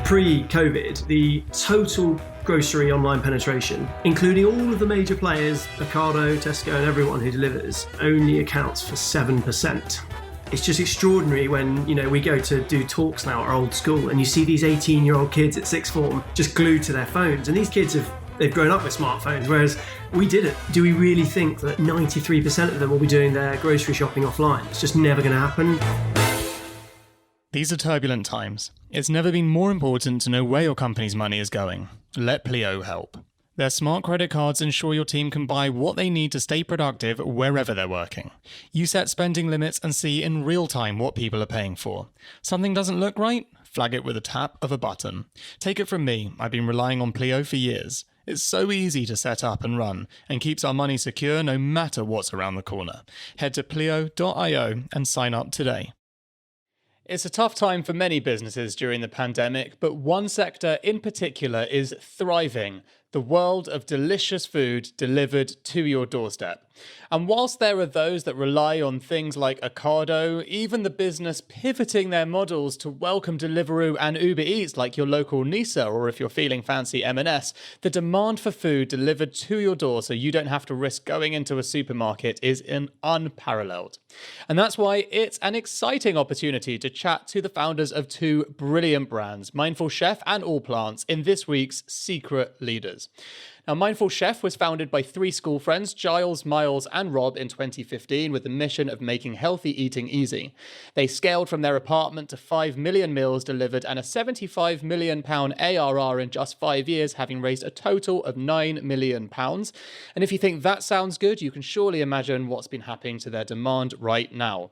Pre-COVID, the total grocery online penetration, including all of the major players, Ocado, Tesco and everyone who delivers, only accounts for 7%. It's just extraordinary when, we go to do talks now at our old school and you see these 18-year-old kids at sixth form just glued to their phones. And these kids they've grown up with smartphones, whereas we didn't. Do we really think that 93% of them will be doing their grocery shopping offline? It's just never going to happen. These are turbulent times. It's never been more important to know where your company's money is going. Let Plio help. Their smart credit cards ensure your team can buy what they need to stay productive wherever they're working. You set spending limits and see in real time what people are paying for. Something doesn't look right? Flag it with a tap of a button. Take it from me, I've been relying on Plio for years. It's so easy to set up and run, and keeps our money secure no matter what's around the corner. Head to plio.io and sign up today. It's a tough time for many businesses during the pandemic, but one sector in particular is thriving: the world of delicious food delivered to your doorstep. And whilst there are those that rely on things like Ocado, even the business pivoting their models to welcome Deliveroo and Uber Eats like your local Nisa, or if you're feeling fancy M&S, the demand for food delivered to your door so you don't have to risk going into a supermarket is unparalleled. And that's why it's an exciting opportunity to chat to the founders of two brilliant brands, Mindful Chef and Allplants, in this week's Secret Leaders. Now, Mindful Chef was founded by three school friends, Giles, Miles and Rob, in 2015 with the mission of making healthy eating easy. They scaled from their apartment to 5 million meals delivered and a £75 million ARR in just 5 years, having raised a total of £9 million. And if you think that sounds good, you can surely imagine what's been happening to their demand right now.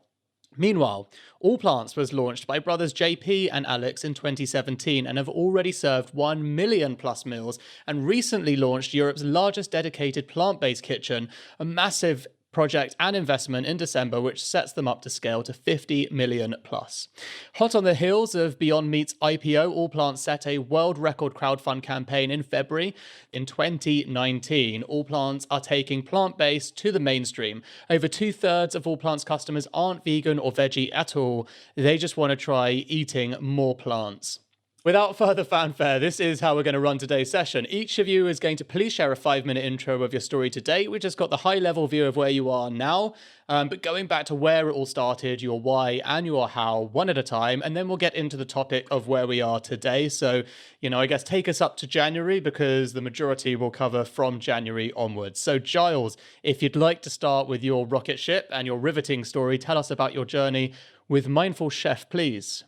Meanwhile, Allplants was launched by brothers JP and Alex in 2017 and have already served 1 million plus meals, and recently launched Europe's largest dedicated plant-based kitchen, a massive project and investment in December, which sets them up to scale to 50 million plus. Hot on the heels of Beyond Meat's IPO, Allplants set a world record crowdfund campaign in February. In 2019, Allplants are taking plant-based to the mainstream. Over 2/3 of Allplants customers aren't vegan or veggie at all. They just want to try eating more plants. Without further fanfare, this is how we're going to run today's session. Each of you is going to please share a 5-minute intro of your story to date. We just got the high-level view of where you are now, but going back to where it all started, your why and your how, one at a time, and then we'll get into the topic of where we are today. So, I guess take us up to January, because the majority will cover from January onwards. So, Giles, if you'd like to start with your rocket ship and your riveting story, tell us about your journey with Mindful Chef, please.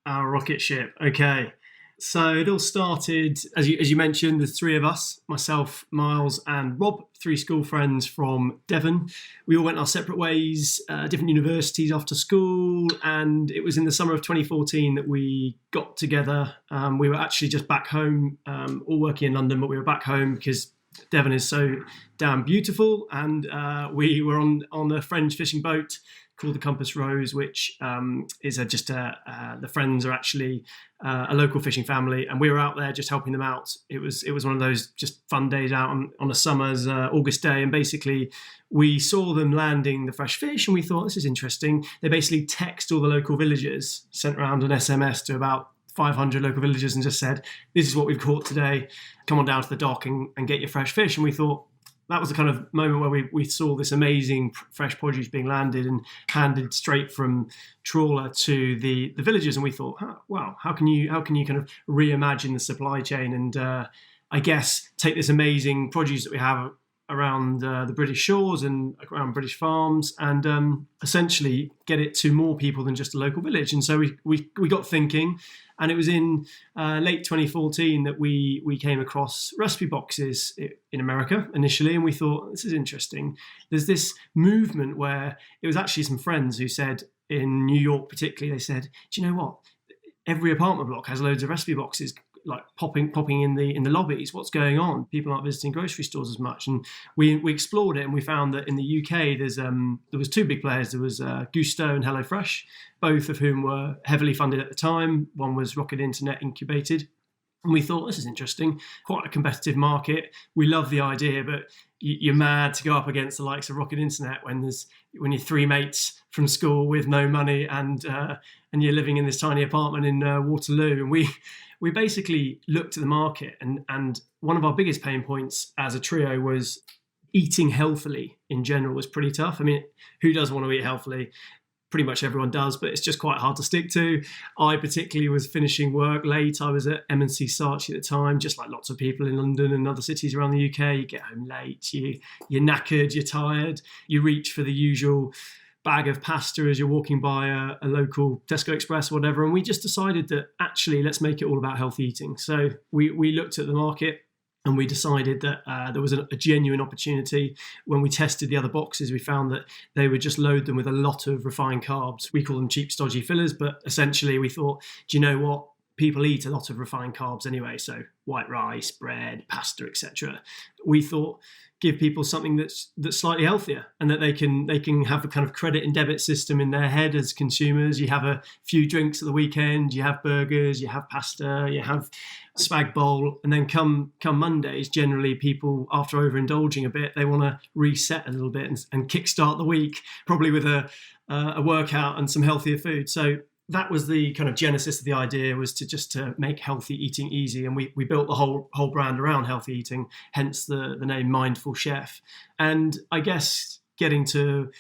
Our rocket ship. Okay. So it all started, as you mentioned, the three of us, myself, Miles and Rob, three school friends from Devon. We all went our separate ways, different universities after school. And it was in the summer of 2014 that we got together. We were actually just back home, all working in London, but we were back home because Devon is so damn beautiful. And we were on a French fishing boat called the Compass Rose, which is the friends are actually a local fishing family, and we were out there just helping them out. It was one of those just fun days out on a summer's August day, and basically we saw them landing the fresh fish, and we thought, this is interesting. They basically text all the local villagers, sent around an SMS to about 500 local villagers, and just said, this is what we've caught today. Come on down to the dock and get your fresh fish. And we thought, that was the kind of moment where we saw this amazing fresh produce being landed and handed straight from trawler to the villagers, and we thought, wow, how can you kind of reimagine the supply chain and I guess take this amazing produce that we have around the British shores and around British farms and essentially get it to more people than just a local village. And so we got thinking, and it was in late 2014 that we came across recipe boxes in America initially, and we thought, this is interesting. There's this movement where it was actually some friends who said, in New York particularly, they said, do you know what? Every apartment block has loads of recipe boxes like popping in the lobbies. What's going on? People aren't visiting grocery stores as much. And we explored it, and we found that in the UK there was two big players. There was Gusto and HelloFresh, both of whom were heavily funded at the time. One was Rocket Internet incubated, And we thought, this is interesting, quite a competitive market. We love the idea, but you're mad to go up against the likes of Rocket Internet when you're three mates from school with no money and you're living in this tiny apartment in Waterloo. And we basically looked at the market, and one of our biggest pain points as a trio was eating healthily in general was pretty tough. I mean, who does want to eat healthily? Pretty much everyone does, but it's just quite hard to stick to. I particularly was finishing work late. I was at M&C Saatchi at the time, just like lots of people in London and other cities around the UK. You get home late, you're knackered, you're tired, you reach for the usual bag of pasta as you're walking by a local Tesco Express or whatever. And we just decided that actually let's make it all about healthy eating. So we looked at the market, and we decided that there was a genuine opportunity. When we tested the other boxes, we found that they would just load them with a lot of refined carbs. We call them cheap, stodgy fillers, but essentially we thought, do you know what? People eat a lot of refined carbs anyway, so white rice, bread, pasta, etc. We thought, give people something that's slightly healthier, and that they can have a kind of credit and debit system in their head as consumers. You have a few drinks at the weekend, you have burgers, you have pasta, you have spag bowl, and then come Mondays, generally people, after overindulging a bit, they want to reset a little bit and kickstart the week, probably with a workout and some healthier food. So that was the kind of genesis of the idea, was to make healthy eating easy. And we built the whole brand around healthy eating, hence the name Mindful Chef. And I guess getting to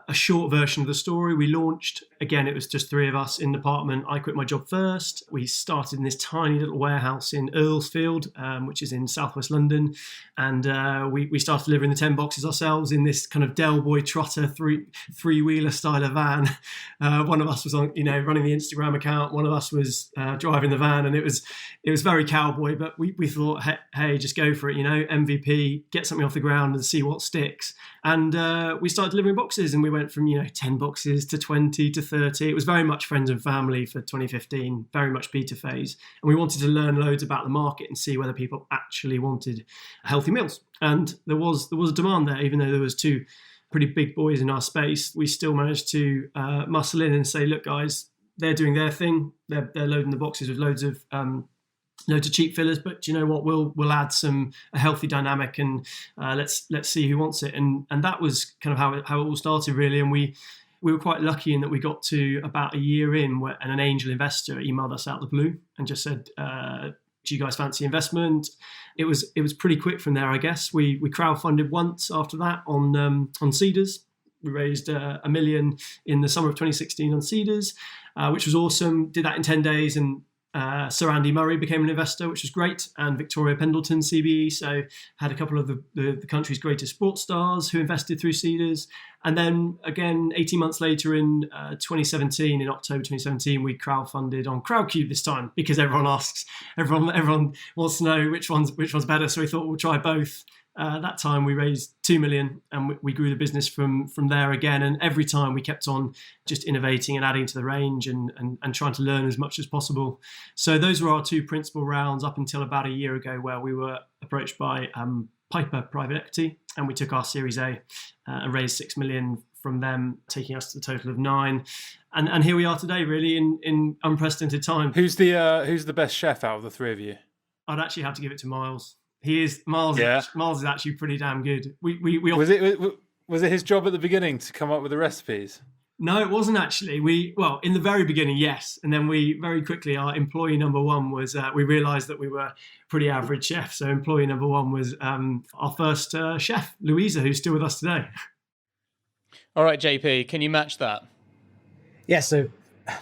a short version of the story, we launched, again, it was just three of us in the apartment. I quit my job first. We started in this tiny little warehouse in Earlsfield, which is in southwest London. And we started delivering the 10 boxes ourselves in this kind of Del Boy Trotter three-wheeler style of van. One of us was on, running the Instagram account. One of us was driving the van, and it was very cowboy, but we thought, hey, just go for it, MVP, get something off the ground and see what sticks. And we started delivering boxes, and we went from 10 boxes to 20 to 30. It was very much friends and family for 2015, very much beta phase. And we wanted to learn loads about the market and see whether people actually wanted healthy meals. And there was a demand there, even though there was two pretty big boys in our space. We still managed to muscle in and say, look, guys, they're doing their thing. They're loading the boxes with loads of cheap fillers, but do you know what? We'll add a healthy dynamic, and let's see who wants it. And that was kind of how it all started, really. And we were quite lucky in that we got to about a year in, and an angel investor emailed us out of the blue and just said, do you guys fancy investment? It was pretty quick from there, I guess. We crowdfunded once after that on Seedrs. We raised $1 million in the summer of 2016 on Seedrs, which was awesome. Did that in 10 days, and Sir Andy Murray became an investor, which was great, and Victoria Pendleton, CBE. So had a couple of the country's greatest sports stars who invested through Seedrs. And then again, 18 months later in 2017, in October 2017, we crowdfunded on Crowdcube this time, because everyone wants to know which one's better. So we thought we'll try both. That time we raised 2 million, and we grew the business from there again. And every time we kept on just innovating and adding to the range and trying to learn as much as possible. So those were our two principal rounds up until about a year ago, where we were approached by Piper Private Equity, and we took our Series A and raised 6 million from them, taking us to the total of 9. And here we are today, really, in unprecedented time. Who's the best chef out of the three of you? I'd actually have to give it to Miles. Miles is actually pretty damn good. Was it his job at the beginning to come up with the recipes? No, it wasn't actually. In the very beginning, yes. And then we very quickly, our employee number one was, we realised that we were pretty average chefs. So employee number one was our first chef, Louisa, who's still with us today. All right, JP, can you match that? Yeah, so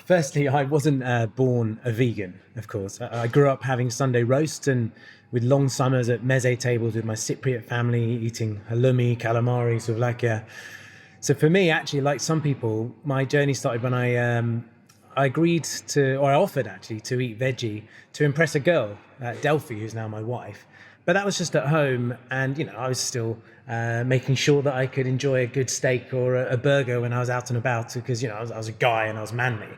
firstly, I wasn't born a vegan, of course. I grew up having Sunday roast and with long summers at meze tables with my Cypriot family, eating halloumi, calamari, souvlaki. So for me, actually, like some people, my journey started when I agreed to, or I offered actually, to eat veggie to impress a girl, Delphi, who's now my wife. But that was just at home, and I was still making sure that I could enjoy a good steak or a burger when I was out and about, because I was a guy and I was manly.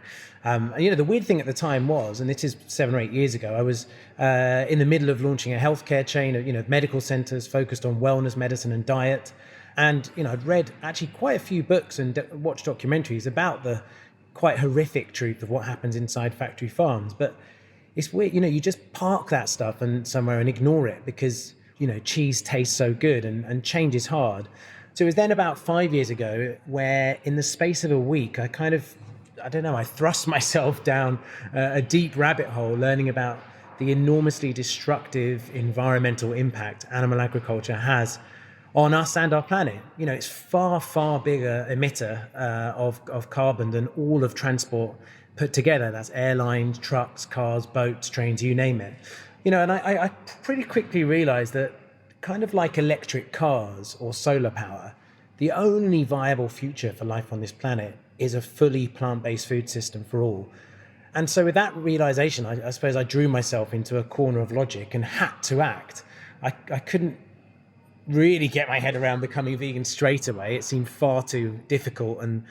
The weird thing at the time was, and this is 7 or 8 years ago, I was in the middle of launching a healthcare chain of medical centres focused on wellness, medicine, and diet. And I'd read actually quite a few books and watched documentaries about the quite horrific truth of what happens inside factory farms. But it's weird, you just park that stuff and somewhere and ignore it because, cheese tastes so good and change is hard. So it was then about 5 years ago where in the space of a week, I thrust myself down a deep rabbit hole learning about the enormously destructive environmental impact animal agriculture has on us and our planet. It's far, far bigger emitter of carbon than all of transport put together. That's airlines, trucks, cars, boats, trains, you name it. And I pretty quickly realized that kind of like electric cars or solar power, the only viable future for life on this planet is a fully plant-based food system for all. And so with that realization, I suppose I drew myself into a corner of logic and had to act. I couldn't really get my head around becoming vegan straight away. It seemed far too difficult and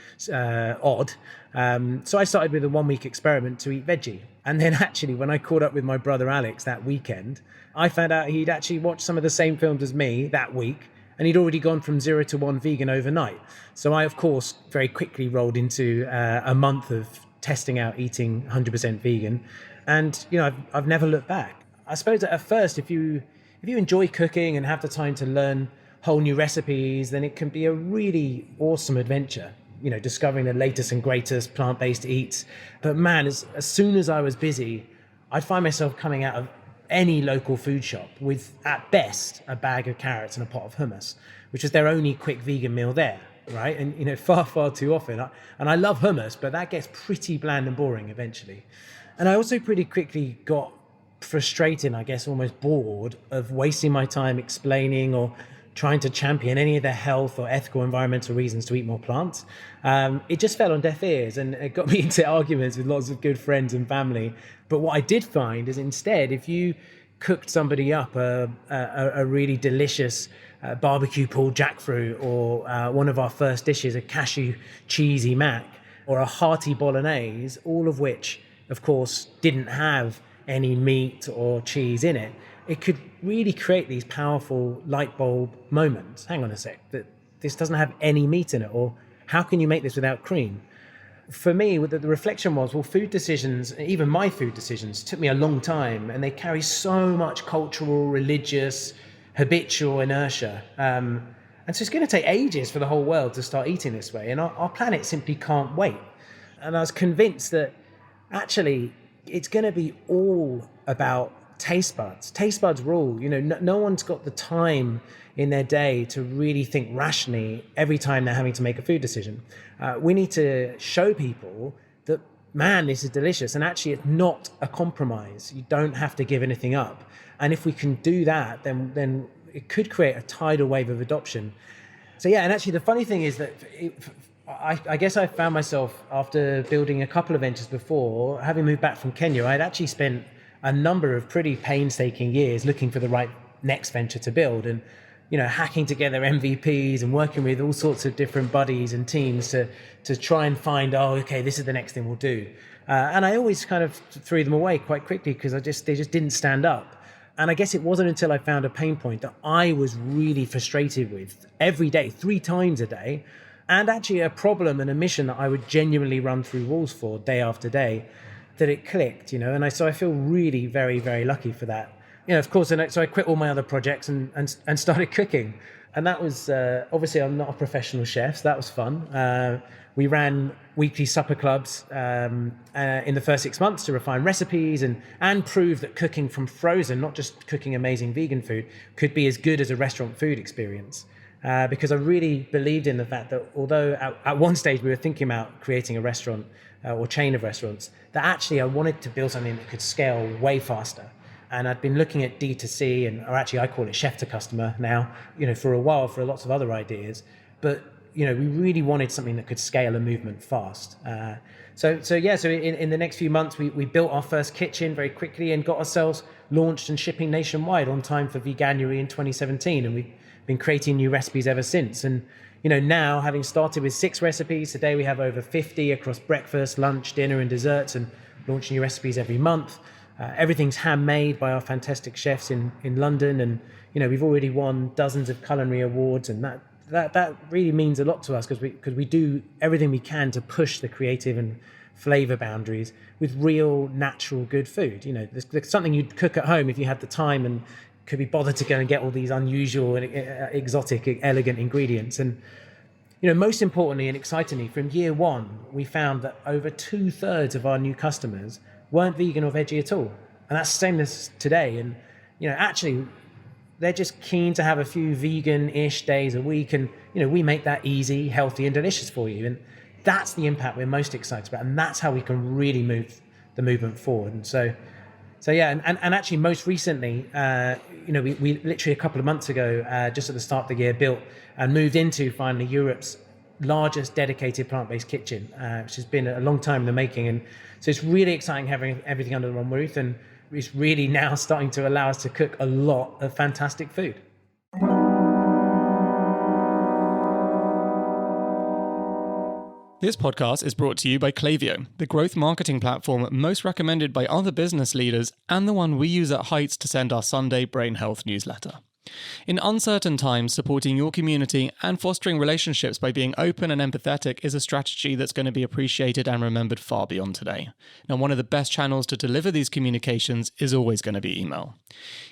odd. So I started with a 1-week experiment to eat veggie. And then actually, when I caught up with my brother Alex that weekend, I found out he'd actually watched some of the same films as me that week, and he'd already gone from 0 to 1 vegan overnight. So I, of course, very quickly rolled into a month of testing out eating 100% vegan. And, I've never looked back. I suppose at first, if you enjoy cooking and have the time to learn whole new recipes, then it can be a really awesome adventure, discovering the latest and greatest plant-based eats. But man, as soon as I was busy, I'd find myself coming out of any local food shop with, at best, a bag of carrots and a pot of hummus, which is their only quick vegan meal there, right? And, far, far too often. And I love hummus, but that gets pretty bland and boring eventually. And I also pretty quickly got frustrated, I guess, almost bored of wasting my time explaining or trying to champion any of the health or ethical environmental reasons to eat more plants. It just fell on deaf ears and it got me into arguments with lots of good friends and family. But what I did find is instead, if you cooked somebody up a really delicious barbecue pulled jackfruit or one of our first dishes, a cashew cheesy mac or a hearty bolognese, all of which, of course, didn't have any meat or cheese in it, it could really create these powerful light bulb moments. Hang on a sec, that this doesn't have any meat in it, or how can you make this without cream? For me, the reflection was, well, food decisions, even my food decisions, took me a long time, and they carry so much cultural, religious, habitual inertia. And so it's going to take ages for the whole world to start eating this way, and our planet simply can't wait. And I was convinced that actually it's going to be all about taste buds. Taste buds rule. No one's got the time in their day to really think rationally every time they're having to make a food decision. We need to show people that, man, this is delicious, and actually it's not a compromise. You don't have to give anything up. And if we can do that, then it could create a tidal wave of adoption. So yeah, and actually the funny thing is that I guess I found myself, after building a couple of ventures before, having moved back from Kenya, I'd actually spent a number of pretty painstaking years looking for the right next venture to build and, hacking together MVPs and working with all sorts of different buddies and teams to try and find, this is the next thing we'll do. And I always kind of threw them away quite quickly because they just didn't stand up. And I guess it wasn't until I found a pain point that I was really frustrated with every day, 3 times a day, and actually a problem and a mission that I would genuinely run through walls for day after day, that it clicked, and so I feel really very, very lucky for that. Of course, so I quit all my other projects and started cooking. And that was, obviously I'm not a professional chef, so that was fun. We ran weekly supper clubs in the first 6 months to refine recipes and prove that cooking from frozen, not just cooking amazing vegan food, could be as good as a restaurant food experience. Because I really believed in the fact that although at one stage we were thinking about creating a restaurant or chain of restaurants, that actually I wanted to build something that could scale way faster. And I'd been looking at D2C, or actually I call it chef to customer now, for a while for lots of other ideas. But, we really wanted something that could scale a movement fast. So in the next few months, we built our first kitchen very quickly and got ourselves launched and shipping nationwide on time for Veganuary in 2017. And we've been creating new recipes ever since. And, now having started with 6 recipes, today we have over 50 across breakfast, lunch, dinner and desserts, and launch new recipes every month. Everything's handmade by our fantastic chefs in London. And, we've already won dozens of culinary awards, and that really means a lot to us because we do everything we can to push the creative and flavor boundaries with real, natural, good food. You know, there's something you'd cook at home if you had the time and could be bothered to go and get all these unusual and exotic, elegant ingredients. And you know, most importantly and excitingly, from year one, we found that over 2/3 of our new customers weren't vegan or veggie at all. And that's the same as today. And, you know, actually, they're just keen to have a few vegan-ish days a week. And, you know, we make that easy, healthy, and delicious for you. And that's the impact we're most excited about. And that's how we can really move the movement forward. And so yeah, and actually most recently, you know, we literally a couple of months ago, just at the start of the year, built and moved into finally Europe's largest dedicated plant-based kitchen, which has been a long time in the making. And so it's really exciting having everything under one roof, and it's really now starting to allow us to cook a lot of fantastic food. This podcast is brought to you by Clavio, the growth marketing platform most recommended by other business leaders and the one we use at Heights to send our Sunday brain health newsletter. In uncertain times, supporting your community and fostering relationships by being open and empathetic is a strategy that's going to be appreciated and remembered far beyond today. Now, one of the best channels to deliver these communications is always going to be email.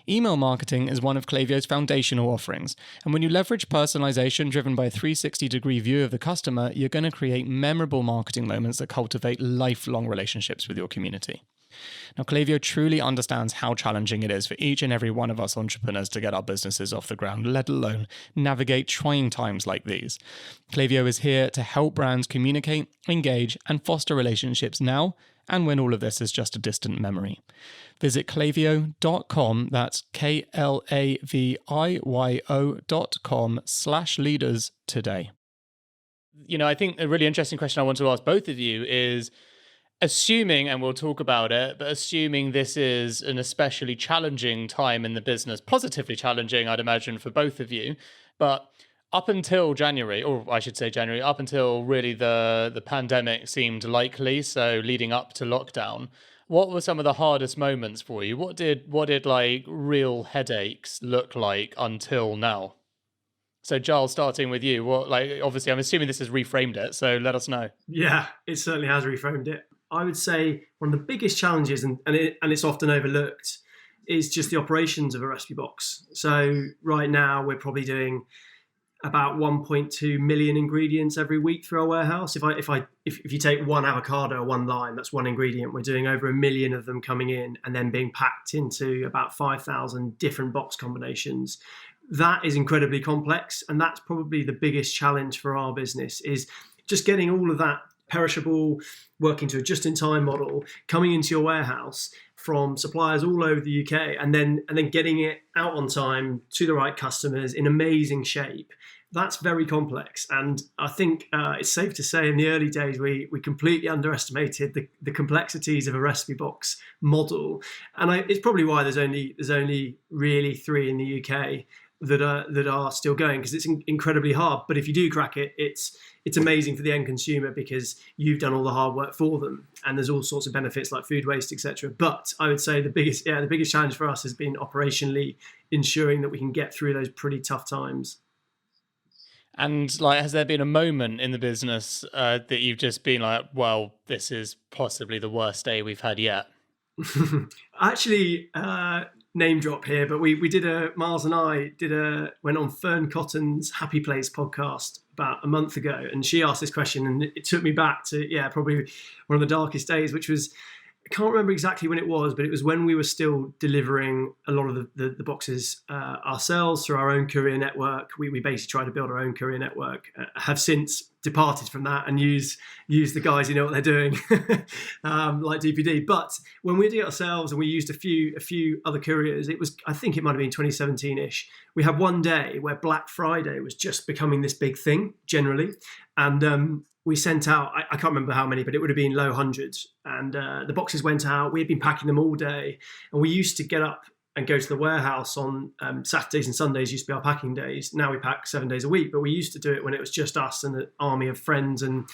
Email marketing is one of Clavio's foundational offerings, and when you leverage personalization driven by a 360-degree view of the customer, you're going to create memorable marketing moments that cultivate lifelong relationships with your community. Now, Clavio truly understands how challenging it is for each and every one of us entrepreneurs to get our businesses off the ground, let alone navigate trying times like these. Clavio is here to help brands communicate, engage, and foster relationships now and when all of this is just a distant memory. Visit clavio.com, that's KLAVIYO.com/leaders today. You know, I think a really interesting question I want to ask both of you is, assuming, and we'll talk about it, but assuming this is an especially challenging time in the business, positively challenging, I'd imagine, for both of you, but up until January, or I should say January, up until really the pandemic seemed likely, so leading up to lockdown, what were some of the hardest moments for you? What did like real headaches look like until now? So Giles, starting with you, what, like, obviously I'm assuming this has reframed it, so let us know. Yeah, it certainly has reframed it. I would say one of the biggest challenges, and it's often overlooked, is just the operations of a recipe box. So right now we're probably doing about 1.2 million ingredients every week through our warehouse. If you take one avocado or one lime, that's one ingredient. We're doing over 1 million of them coming in and then being packed into about 5,000 different box combinations. That is incredibly complex, and that's probably the biggest challenge for our business, is just getting all of that perishable, working to a just-in-time model, coming into your warehouse from suppliers all over the UK, and then getting it out on time to the right customers in amazing shape. That's very complex, and I think it's safe to say in the early days we completely underestimated the complexities of a recipe box model, and it's probably why there's only really 3 in the UK that are still going, because it's incredibly hard. But if you do crack it, it's amazing for the end consumer because you've done all the hard work for them, and there's all sorts of benefits like food waste, etc. But I would say the biggest challenge for us has been operationally ensuring that we can get through those pretty tough times. And like, has there been a moment in the business that you've just been like, well, this is possibly the worst day we've had yet? Actually, name drop here, but Miles and I went on Fern Cotton's Happy Place podcast about a month ago, and she asked this question, and it took me back to probably one of the darkest days, which was, I can't remember exactly when it was, but it was when we were still delivering a lot of the boxes ourselves through our own courier network. We basically tried to build our own courier network, have since departed from that and use the guys who know what they're doing, like DPD. But when we did it ourselves and we used a few other couriers, I think it might have been 2017-ish. We had one day where Black Friday was just becoming this big thing generally, and we sent out, I can't remember how many, but it would have been low hundreds. And the boxes went out. We had been packing them all day. And we used to get up and go to the warehouse on Saturdays and Sundays used to be our packing days. Now we pack 7 days a week, but we used to do it when it was just us and an army of friends and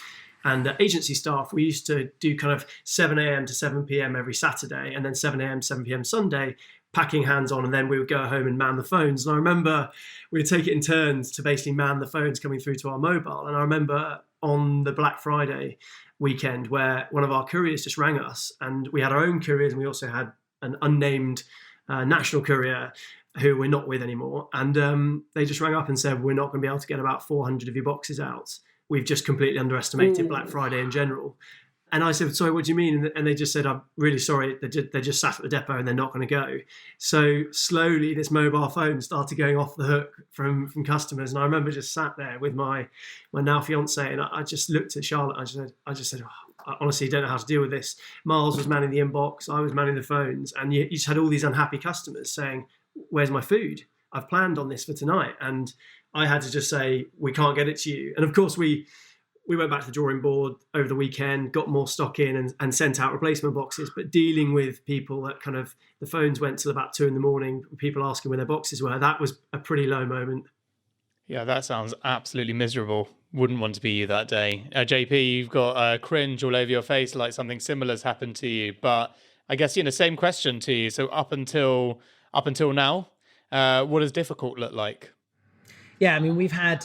agency staff. We used to do kind of 7 a.m. to 7 p.m. every Saturday, and then 7 a.m. 7 p.m. Sunday, packing hands on, and then we would go home and man the phones. And I remember we would take it in turns to basically man the phones coming through to our mobile. And I remember on the Black Friday weekend where one of our couriers just rang us, and we had our own couriers, and we also had an unnamed national courier who we're not with anymore. And they just rang up and said, we're not going to be able to get about 400 of your boxes out. We've just completely underestimated Black Friday in general. And I said, sorry, what do you mean? And they just said, I'm really sorry. They just sat at the depot and they're not going to go. So slowly this mobile phone started going off the hook from customers. And I remember just sat there with my now fiance, and I just looked at Charlotte. I just said, I honestly don't know how to deal with this. Miles was manning the inbox. I was manning the phones. And you just had all these unhappy customers saying, where's my food? I've planned on this for tonight. And I had to just say, we can't get it to you. And of course, we went back to the drawing board over the weekend, got more stock in and sent out replacement boxes. But dealing with people that kind of, the phones went till about 2 a.m, people asking where their boxes were, that was a pretty low moment. Yeah, that sounds absolutely miserable. Wouldn't want to be you that day. JP, you've got a cringe all over your face like something similar has happened to you. But I guess, same question to you. So up until now, what does difficult look like? Yeah, I mean, we've had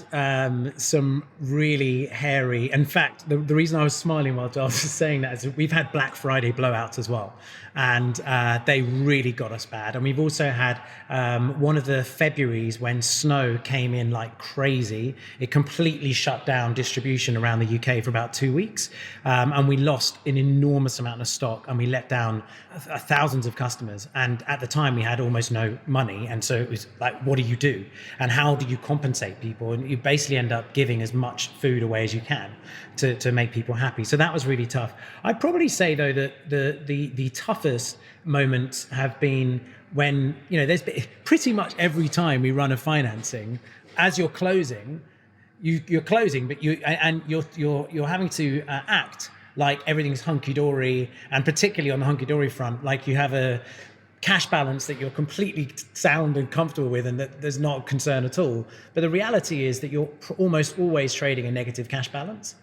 some really hairy. In fact, the reason I was smiling while Giles was saying that is we've had Black Friday blowouts as well, and they really got us bad. And we've also had one of the Februaries when snow came in like crazy. It completely shut down distribution around the UK for about 2 weeks, and we lost an enormous amount of stock, and we let down thousands of customers. And at the time, we had almost no money, and so it was like, what do you do, and how do you compensate people? And you basically end up giving as much food away as you can to make people happy. So that was really tough. I'd probably say though that the toughest moments have been when there's been, pretty much every time we run a financing, as you're closing, you're closing, but you're having to act like everything's hunky-dory, and particularly on the hunky-dory front, like you have a cash balance that you're completely sound and comfortable with, and that there's not a concern at all. But the reality is that you're almost always trading a negative cash balance,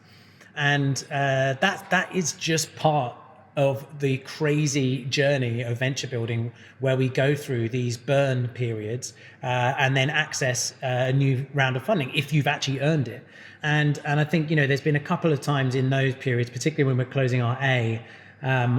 and that is just part of the crazy journey of venture building, where we go through these burn periods and then access a new round of funding if you've actually earned it. And I think there's been a couple of times in those periods, particularly when we're closing our A,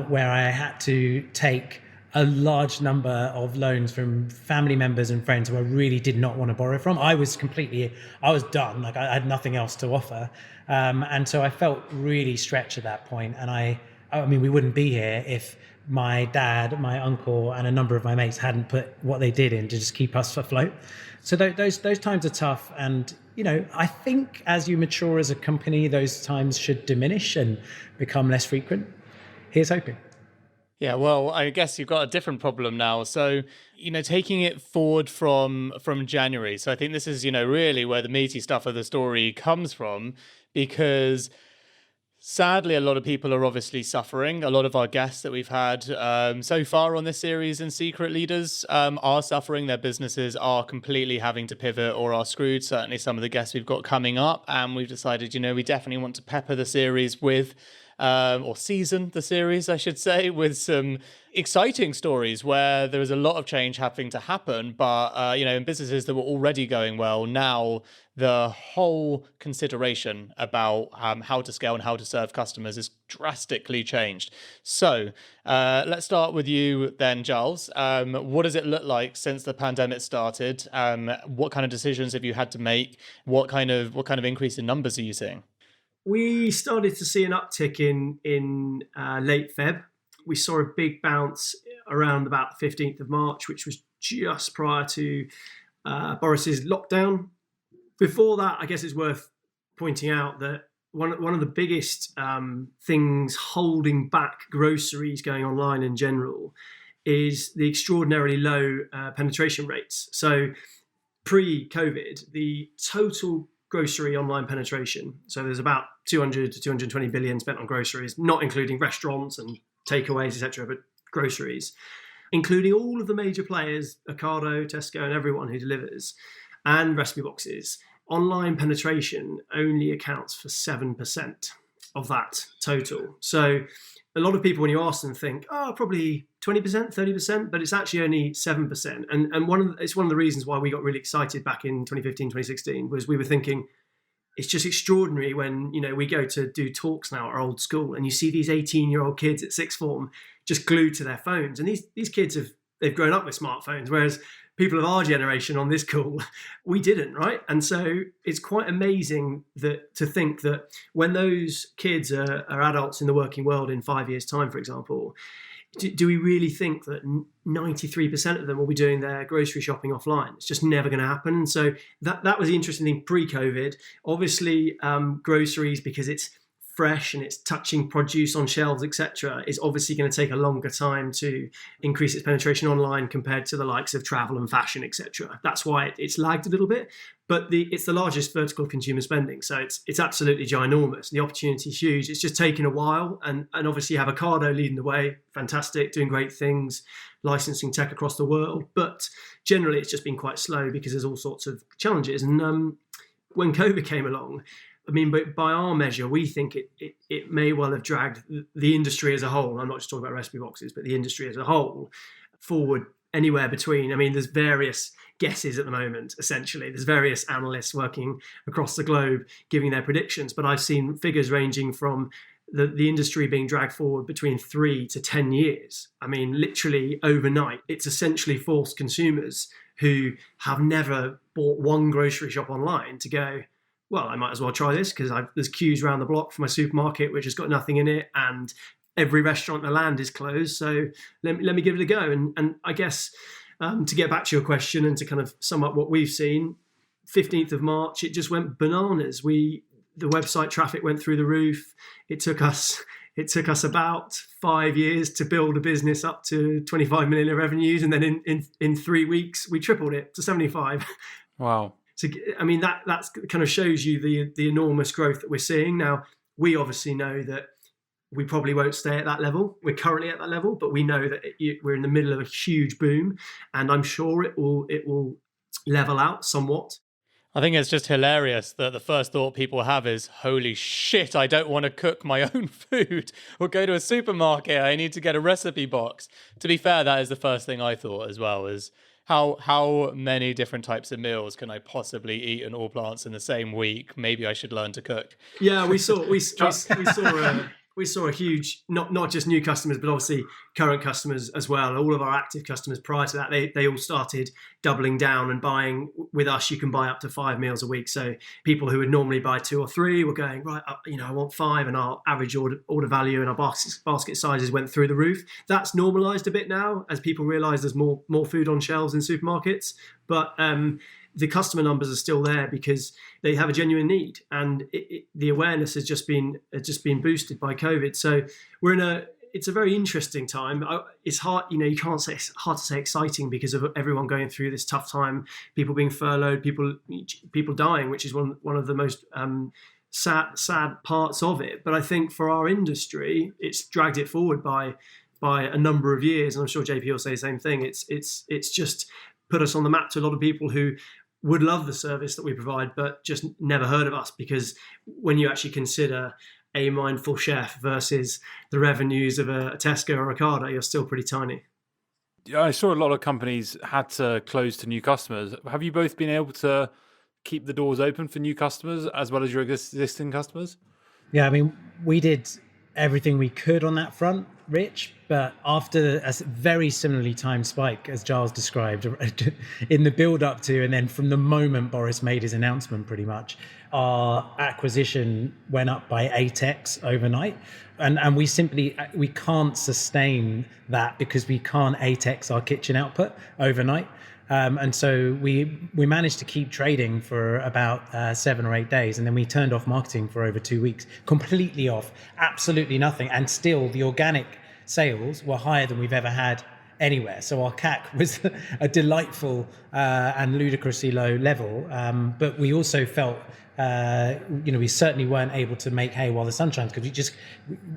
where I had to take a large number of loans from family members and friends who I really did not want to borrow from. I was done. Like I had nothing else to offer. And so I felt really stretched at that point. And I mean, we wouldn't be here if my dad, my uncle, and a number of my mates hadn't put what they did in to just keep us afloat. So those times are tough. And, I think as you mature as a company, those times should diminish and become less frequent. Here's hoping. Yeah, well, I guess you've got a different problem now. So, taking it forward from January. So I think this is, really where the meaty stuff of the story comes from, because sadly, a lot of people are obviously suffering. A lot of our guests that we've had so far on this series in Secret Leaders are suffering. Their businesses are completely having to pivot or are screwed. Certainly some of the guests we've got coming up. And we've decided, we definitely want to pepper the series with or season the series, I should say, with some exciting stories where there is a lot of change having to happen. But, in businesses that were already going well, now the whole consideration about how to scale and how to serve customers is drastically changed. So let's start with you then, Giles. What does it look like since the pandemic started? What kind of decisions have you had to make? What kind of increase in numbers are you seeing? We started to see an uptick in late Feb. We saw a big bounce around about the 15th of March, which was just prior to Boris's lockdown. Before that, I guess it's worth pointing out that one of the biggest things holding back groceries going online in general is the extraordinarily low penetration rates. So pre-COVID, the total grocery online penetration, so there's about 200 to 220 billion spent on groceries, not including restaurants and takeaways, etc., but groceries, including all of the major players, Ocado, Tesco, and everyone who delivers, and recipe boxes. Online penetration only accounts for 7% of that total. So a lot of people, when you ask them, think, probably 20%, 30%, but it's actually only 7%. And it's one of the reasons why we got really excited back in 2015, 2016, was we were thinking, it's just extraordinary when, we go to do talks now at our old school and you see these 18-year-old kids at sixth form just glued to their phones. And these kids they've grown up with smartphones, whereas people of our generation on this call, we didn't, right? And so it's quite amazing to think that when those kids are adults in the working world in 5 years' time, for example, do we really think that 93% of them will be doing their grocery shopping offline? It's just never going to happen. And so that was the interesting thing pre-COVID. Obviously, groceries, because it's fresh and it's touching produce on shelves, etc., is obviously going to take a longer time to increase its penetration online compared to the likes of travel and fashion, etc. That's why it's lagged a little bit. But it's the largest vertical of consumer spending, so it's absolutely ginormous. The opportunity is huge. It's just taken a while, and obviously you have Ocado leading the way, fantastic, doing great things, licensing tech across the world. But generally, it's just been quite slow because there's all sorts of challenges. And when COVID came along, I mean, but by our measure, we think it may well have dragged the industry as a whole. I'm not just talking about recipe boxes, but the industry as a whole forward anywhere between. I mean, there's various guesses at the moment, essentially. There's various analysts working across the globe giving their predictions, but I've seen figures ranging from the industry being dragged forward between 3 to 10 years. I mean, literally overnight. It's essentially forced consumers who have never bought one grocery shop online to go, well, I might as well try this because there's queues around the block for my supermarket, which has got nothing in it, and every restaurant in the land is closed. So let me give it a go. And I guess to get back to your question and to kind of sum up what we've seen, 15th of March, it just went bananas. The website traffic went through the roof. It took us about 5 years to build a business up to 25 million in revenues, and then in 3 weeks we tripled it to 75. Wow. So, I mean, that kind of shows you the enormous growth that we're seeing. Now, we obviously know that we probably won't stay at that level. We're currently at that level, but we know that we're in the middle of a huge boom, and I'm sure it will level out somewhat. I think it's just hilarious that the first thought people have is, holy shit, I don't want to cook my own food or go to a supermarket. I need to get a recipe box. To be fair, that is the first thing I thought as well, is how many different types of meals can I possibly eat in Allplants in the same week? Maybe I should learn to cook. Yeah, we saw a huge, not just new customers, but obviously current customers as well. All of our active customers prior to that, they all started doubling down and buying. With us, you can buy up to 5 meals a week. So people who would normally buy 2 or 3 were going, right, I want 5, and our average order value and our basket sizes went through the roof. That's normalized a bit now as people realize there's more food on shelves in supermarkets. But the customer numbers are still there because they have a genuine need, and the awareness has just been boosted by COVID. So it's a very interesting time. It's hard, you can't say, it's hard to say exciting because of everyone going through this tough time, people being furloughed, people dying, which is one of the most sad parts of it. But I think for our industry, it's dragged it forward by a number of years, and I'm sure JP will say the same thing. It's just put us on the map to a lot of people who would love the service that we provide, but just never heard of us, because when you actually consider a mindful chef versus the revenues of a Tesco or a Ocado, you're still pretty tiny. Yeah, I saw a lot of companies had to close to new customers. Have you both been able to keep the doors open for new customers as well as your existing customers? Yeah, I mean, we did everything we could on that front, Rich, but after a very similarly timed spike, as Giles described, in the build up to, and then from the moment Boris made his announcement, pretty much, our acquisition went up by 8x overnight. And we can't sustain that because we can't 8x our kitchen output overnight. And so we managed to keep trading for about 7 or 8 days, and then we turned off marketing for over 2 weeks, completely off, absolutely nothing. And still the organic sales were higher than we've ever had anywhere. So our CAC was a delightful and ludicrously low level. But we also felt, we certainly weren't able to make hay while the sun shines, because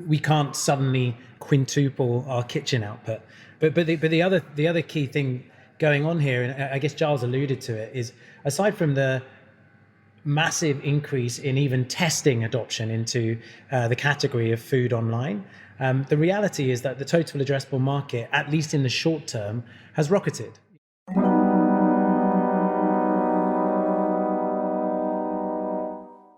we can't suddenly quintuple our kitchen output. But the other key thing going on here, and I guess Giles alluded to it, is aside from the massive increase in even testing adoption into the category of food online, the reality is that the total addressable market, at least in the short term, has rocketed.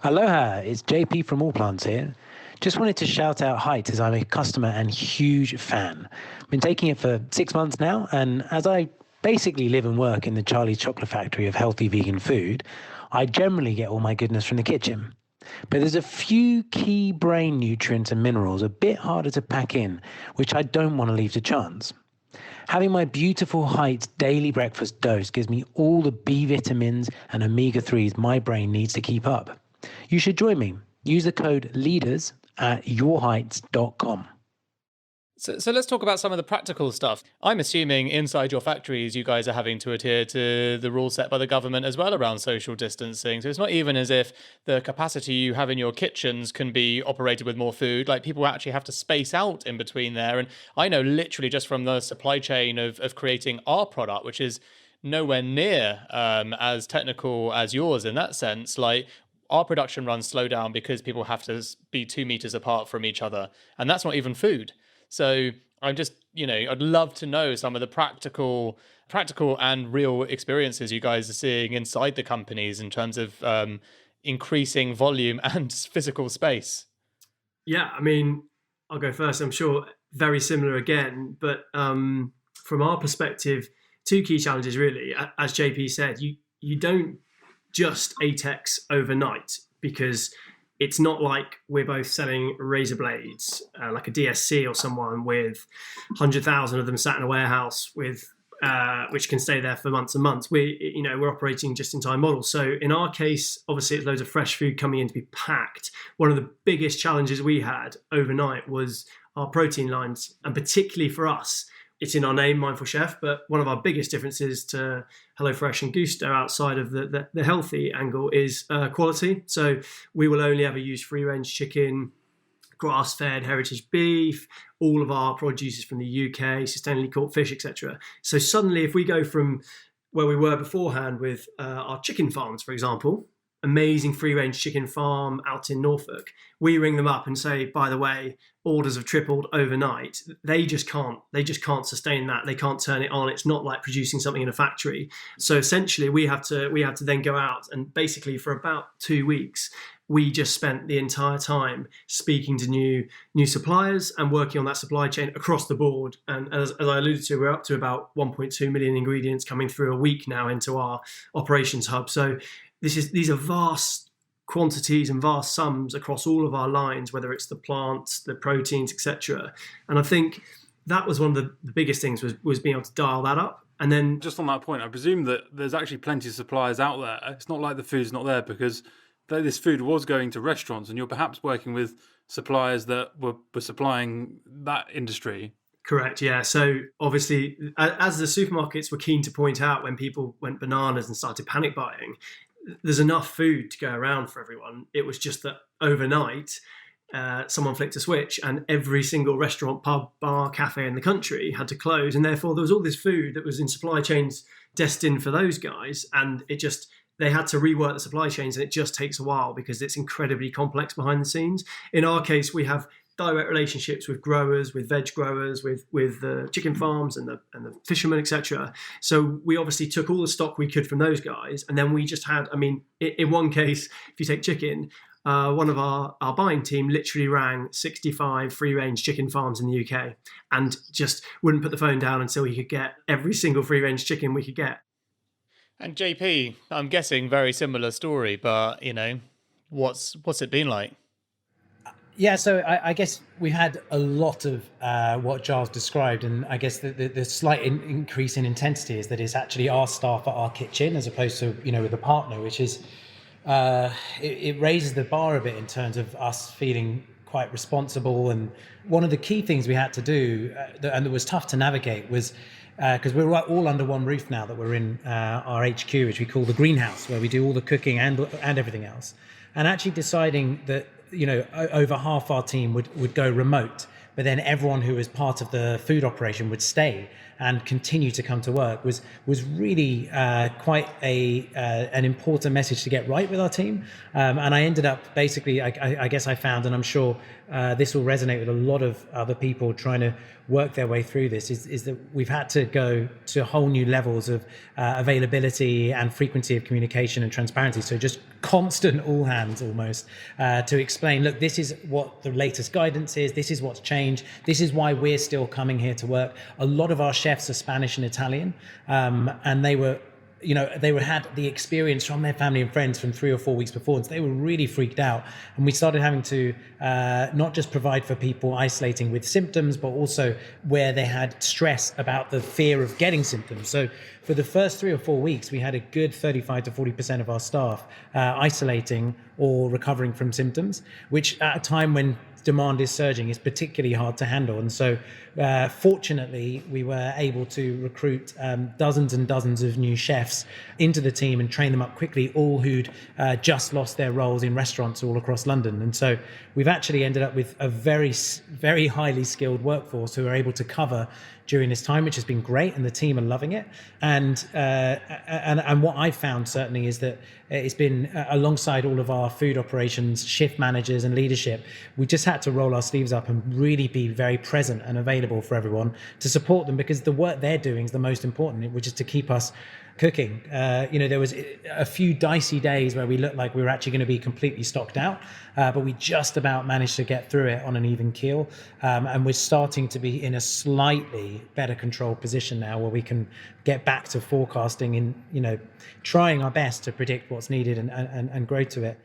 Aloha, it's JP from Allplants here. Just wanted to shout out Heights as I'm a customer and huge fan. Been taking it for 6 months now, and as I basically live and work in the Charlie's Chocolate Factory of healthy vegan food, I generally get all my goodness from the kitchen. But there's a few key brain nutrients and minerals a bit harder to pack in, which I don't want to leave to chance. Having my beautiful Heights daily breakfast dose gives me all the B vitamins and omega-3s my brain needs to keep up. You should join me. Use the code LEADERS at yourheights.com. So let's talk about some of the practical stuff. I'm assuming inside your factories, you guys are having to adhere to the rules set by the government as well around social distancing. So it's not even as if the capacity you have in your kitchens can be operated with more food. Like, people actually have to space out in between there. And I know literally just from the supply chain of creating our product, which is nowhere near as technical as yours in that sense, like, our production runs slow down because people have to be 2 meters apart from each other. And that's not even food. So I'm just, I'd love to know some of the practical and real experiences you guys are seeing inside the companies in terms of increasing volume and physical space. Yeah, I mean, I'll go first. I'm sure very similar again, but from our perspective, two key challenges really. As JP said, you don't just ATEX overnight, because it's not like we're both selling razor blades like a DSC or someone with 100,000 of them sat in a warehouse with which can stay there for months and months. We're operating just in time models. So in our case, obviously it's loads of fresh food coming in to be packed. One of the biggest challenges we had overnight was our protein lines, and particularly for us, it's in our name, Mindful Chef, but one of our biggest differences to HelloFresh and Gusto outside of the healthy angle is quality. So we will only ever use free-range chicken, grass-fed heritage beef, all of our produce is from the UK, sustainably caught fish, etc. So suddenly, if we go from where we were beforehand with our chicken farms, for example, amazing free-range chicken farm out in Norfolk, we ring them up and say, by the way, orders have tripled overnight. They just can't sustain that. They can't turn it on. It's not like producing something in a factory. So essentially we have to then go out, and basically for about 2 weeks, we just spent the entire time speaking to new suppliers and working on that supply chain across the board. And as I alluded to, we're up to about 1.2 million ingredients coming through a week now into our operations hub. So these are vast quantities and vast sums across all of our lines, whether it's the plants, the proteins, etc. And I think that was one of the biggest things was being able to dial that up. And then just on that point, I presume that there's actually plenty of suppliers out there. It's not like the food's not there, because this food was going to restaurants, and you're perhaps working with suppliers that were supplying that industry. Correct, yeah. So obviously, as the supermarkets were keen to point out when people went bananas and started panic buying, there's enough food to go around for everyone. It was just that overnight, someone flicked a switch and every single restaurant, pub, bar, cafe in the country had to close. And therefore there was all this food that was in supply chains destined for those guys. And they had to rework the supply chains, and it just takes a while because it's incredibly complex behind the scenes. In our case, we have direct relationships with growers, with veg growers, with the chicken farms and the fishermen, etc. So we obviously took all the stock we could from those guys, and then we just had, in one case, if you take chicken, one of our buying team literally rang 65 free-range chicken farms in the UK and just wouldn't put the phone down until he could get every single free-range chicken we could get. And JP, I'm guessing very similar story, but what's it been like? Yeah, so I guess we had a lot of what Giles described, and I guess the slight increase in intensity is that it's actually our staff at our kitchen as opposed to with a partner, which is it raises the bar a bit in terms of us feeling quite responsible. And one of the key things we had to do, and that was tough to navigate, was because we're all under one roof now that we're in our HQ, which we call the greenhouse, where we do all the cooking and everything else, and actually deciding that over half our team would go remote, but then everyone who was part of the food operation would stay and continue to come to work was really quite an important message to get right with our team. And I ended up basically, I guess I found, and I'm sure this will resonate with a lot of other people trying to work their way through this, is that we've had to go to whole new levels of availability and frequency of communication and transparency. So just constant all hands almost to explain, look, this is what the latest guidance is, this is what's changed, this is why we're still coming here to work. A lot of our chefs are Spanish and Italian, and they were had the experience from their family and friends from 3 or 4 weeks before, and so they were really freaked out. And we started having to not just provide for people isolating with symptoms, but also where they had stress about the fear of getting symptoms. So for the first 3 or 4 weeks, we had a good 35 to 40% of our staff isolating or recovering from symptoms, which at a time when demand is surging is particularly hard to handle. And so fortunately, we were able to recruit dozens and dozens of new chefs into the team and train them up quickly, all who'd just lost their roles in restaurants all across London. And so we've actually ended up with a very, very highly skilled workforce who are able to cover during this time, which has been great, and the team are loving it. And what I found certainly is that it's been alongside all of our food operations, shift managers and leadership, we just had to roll our sleeves up and really be very present and available for everyone to support them, because the work they're doing is the most important, which is to keep us cooking. There was a few dicey days where we looked like we were actually going to be completely stocked out, but we just about managed to get through it on an even keel. And we're starting to be in a slightly better controlled position now, where we can get back to forecasting and, trying our best to predict what's needed and grow to it.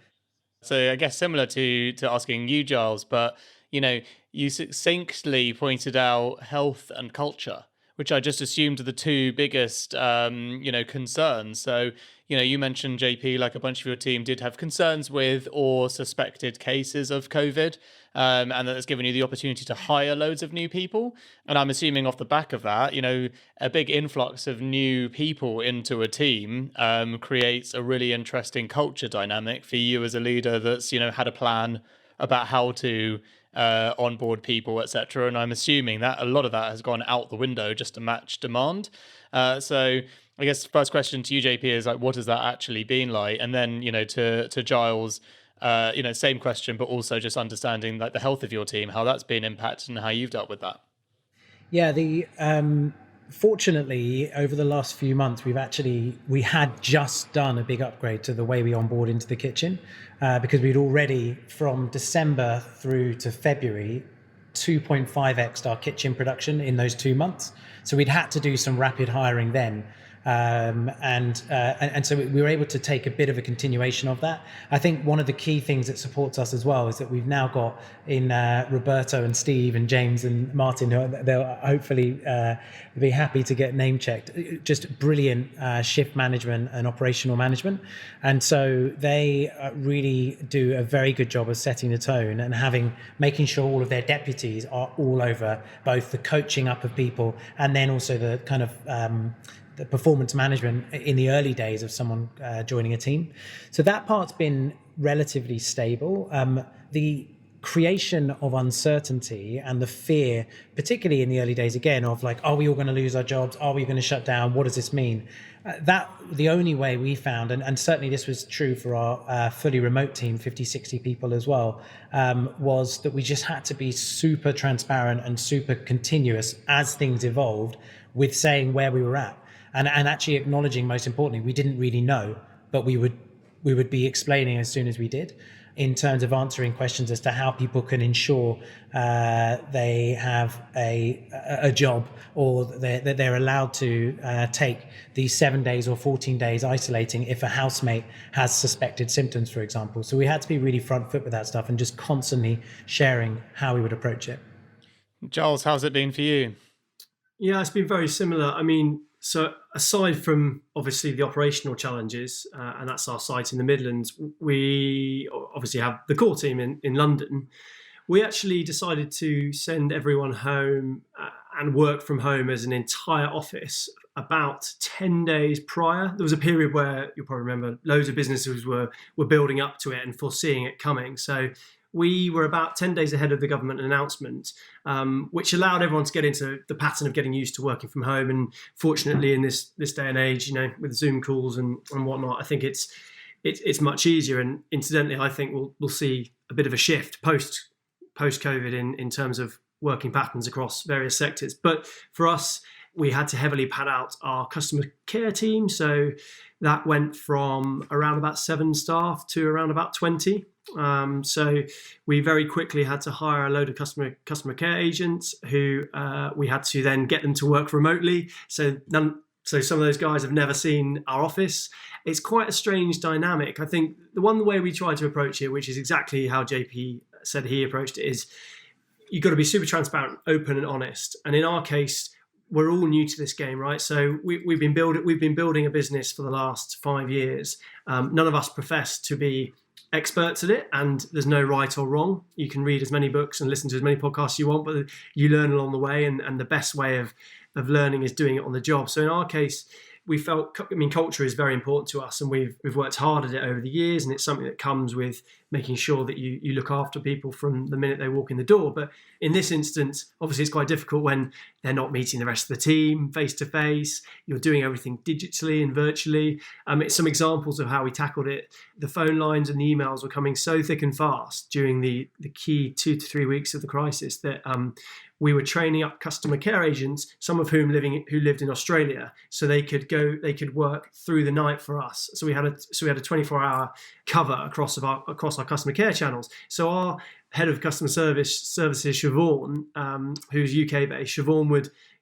So I guess similar to asking you, Giles, but you succinctly pointed out health and culture, which I just assumed are the two biggest, concerns. So, you mentioned, JP, like a bunch of your team did have concerns with or suspected cases of COVID, and that it's given you the opportunity to hire loads of new people. And I'm assuming off the back of that, a big influx of new people into a team creates a really interesting culture dynamic for you as a leader that's, had a plan about how to onboard people, etc. And I'm assuming that a lot of that has gone out the window just to match demand. So I guess first question to you, JP, is like, what has that actually been like? And then, to Giles, same question, but also just understanding like the health of your team, how that's been impacted and how you've dealt with that. Yeah, fortunately, over the last few months, we had just done a big upgrade to the way we onboard into the kitchen, because we'd already, from December through to February, 2.5x'd our kitchen production in those 2 months. So we'd had to do some rapid hiring then. And so we were able to take a bit of a continuation of that. I think one of the key things that supports us as well is that we've now got in Roberto and Steve and James and Martin, who they'll hopefully be happy to get name checked, just brilliant shift management and operational management. And so they really do a very good job of setting the tone and making sure all of their deputies are all over both the coaching up of people and then also the kind of the performance management in the early days of someone joining a team. So that part's been relatively stable. The creation of uncertainty and the fear, particularly in the early days, again, of like, are we all going to lose our jobs? Are we going to shut down? What does this mean? The only way we found, and certainly this was true for our fully remote team, 50, 60 people as well, was that we just had to be super transparent and super continuous as things evolved with saying where we were at. And actually acknowledging, most importantly, we didn't really know, but we would be explaining as soon as we did, in terms of answering questions as to how people can ensure they have a job, or that they're allowed to take these 7 days or 14 days isolating if a housemate has suspected symptoms, for example. So we had to be really front foot with that stuff and just constantly sharing how we would approach it. Giles, how's it been for you? Yeah, it's been very similar. I mean, so aside from obviously the operational challenges, and that's our site in the Midlands, we obviously have the core team in London. We actually decided to send everyone home and work from home as an entire office about 10 days prior. There was a period where, you'll probably remember, loads of businesses were building up to it and foreseeing it coming. So we were about 10 days ahead of the government announcement, which allowed everyone to get into the pattern of getting used to working from home. And fortunately, in this day and age, with Zoom calls and whatnot, I think it's much easier. And incidentally, I think we'll see a bit of a shift post-COVID in terms of working patterns across various sectors. But for us, we had to heavily pad out our customer care team. So that went from around about 7 staff to around about 20. So we very quickly had to hire a load of customer care agents who we had to then get them to work remotely. So some of those guys have never seen our office. It's quite a strange dynamic. I think the way we try to approach it, which is exactly how JP said he approached it, is you've got to be super transparent, open and honest. And in our case, we're all new to this game, right? So we've been building a business for the last 5 years. None of us profess to be experts at it, and there's no right or wrong. You can read as many books and listen to as many podcasts you want, but you learn along the way, and the best way of learning is doing it on the job. So in our case, we felt, culture is very important to us, and we've worked hard at it over the years, and it's something that comes with making sure that you look after people from the minute they walk in the door. But in this instance, obviously it's quite difficult when they're not meeting the rest of the team face to face. You're doing everything digitally and virtually. It's some examples of how we tackled it. The phone lines and the emails were coming so thick and fast during the key 2 to 3 weeks of the crisis that we were training up customer care agents, some of whom who lived in Australia, so they could work through the night for us. So we had a 24-hour cover across our customer care channels. So our head of customer services, Siobhan, who's UK based,